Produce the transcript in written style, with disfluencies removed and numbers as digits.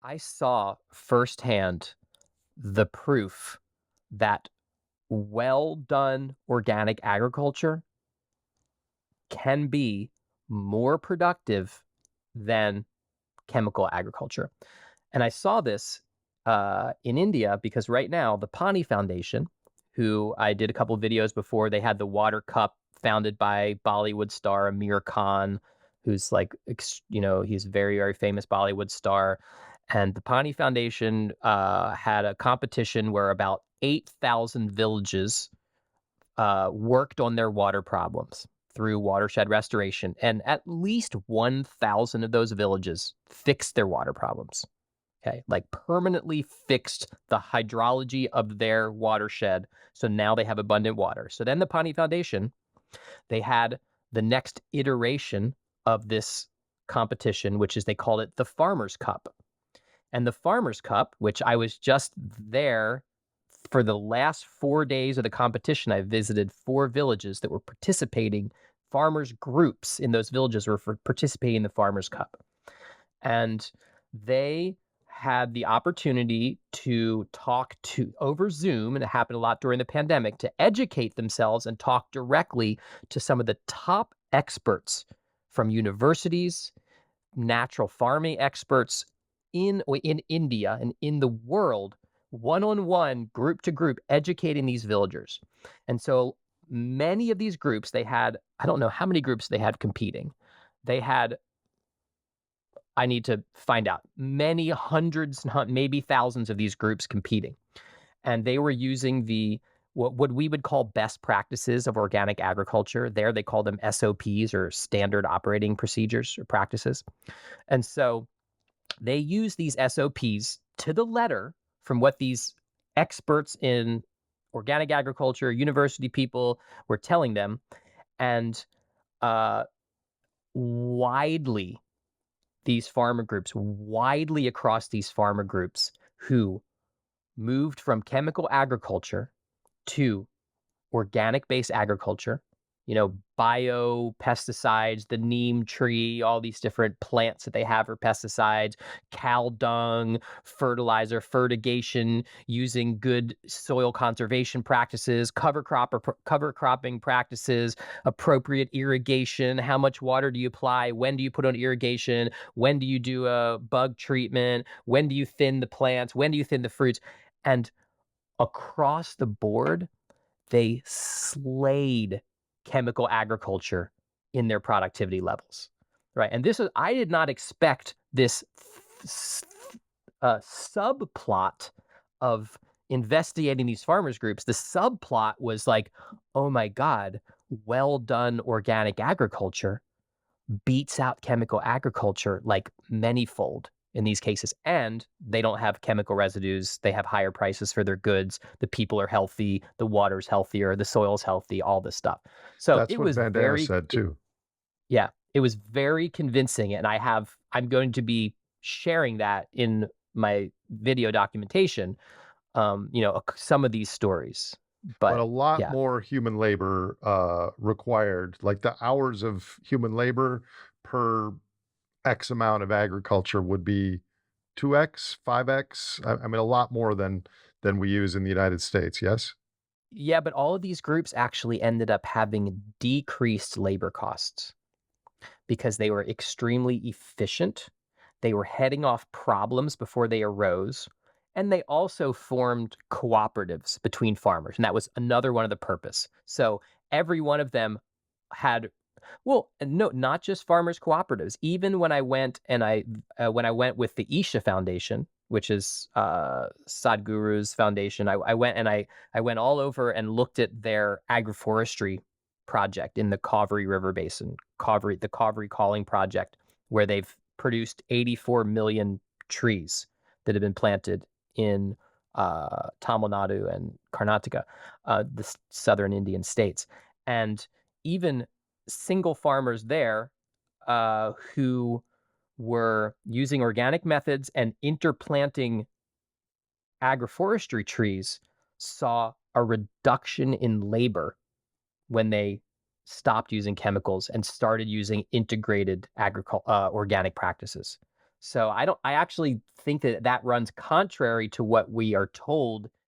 I saw firsthand the proof that well done organic agriculture can be more productive than chemical agriculture. And I saw this in India because right now the Pani Foundation, who I did a couple of videos before, they had the water cup founded by Bollywood star Amir Khan, who's like, he's a very, very famous Bollywood star. And the Pani Foundation had a competition where about 8,000 villages worked on their water problems through watershed restoration. And at least 1,000 of those villages fixed their water problems. Okay, like permanently fixed the hydrology of their watershed. So now they have abundant water. So then the Pani Foundation, they had the next iteration of this competition, which is they called it the Farmer's Cup. And the Farmer's Cup, which I was just there for the last 4 days of the competition, I visited 4 villages that were participating. Farmers groups in those villages were participating in the Farmer's Cup. And they had the opportunity to talk to over Zoom, and it happened a lot during the pandemic, to educate themselves and talk directly to some of the top experts from universities, natural farming experts in India and in the world, one-on-one, group to group, educating these villagers. And so many of these groups, they had, I don't know how many groups they had competing. They had, I need to find out, many hundreds, maybe thousands of these groups competing. And they were using what we would call best practices of organic agriculture. There they call them SOPs, or standard operating procedures or practices. And so they use these SOPs to the letter from what these experts in organic agriculture, university people were telling them. And uh, widely, widely across these farmer groups who moved from chemical agriculture to organic based agriculture, bio pesticides, the neem tree, all these different plants that they have for pesticides, cow dung, fertilizer, fertigation, using good soil conservation practices, cover cropping practices, appropriate irrigation. How much water do you apply? When do you put on irrigation? When do you do a bug treatment? When do you thin the plants? When do you thin the fruits? And across the board, they slayed chemical agriculture in their productivity levels, right? And I did not expect this subplot of investigating these farmers groups. The subplot was like, oh my God, well done organic agriculture beats out chemical agriculture like manyfold in these cases. And they don't have chemical residues. They have higher prices for their goods. The people are healthy. The water's healthier. The soil's healthy, all this stuff. So That's it what was Bandana said too. yeah, it was very convincing. And I'm going to be sharing that in my video documentation, some of these stories. But But a lot yeah, more human labor required, like the hours of human labor per X amount of agriculture would be 2x, 5x. I mean, a lot more than we use in the United States. Yes. yeah, but all of these groups actually ended up having decreased labor costs because they were extremely efficient. They were heading off problems before they arose. And they also formed cooperatives between farmers. And that was another one of the purpose. So every one of them had, well, no, not just farmers cooperatives. Even when I went with the Isha Foundation, which is Sadhguru's foundation, I went and I went all over and looked at their agroforestry project in the Kaveri River Basin, the Kaveri Calling Project, where they've produced 84 million trees that have been planted in Tamil Nadu and Karnataka, the southern Indian states. And even single farmers there who were using organic methods and interplanting agroforestry trees saw a reduction in labor when they stopped using chemicals and started using integrated organic practices. So I actually think that that runs contrary to what we are told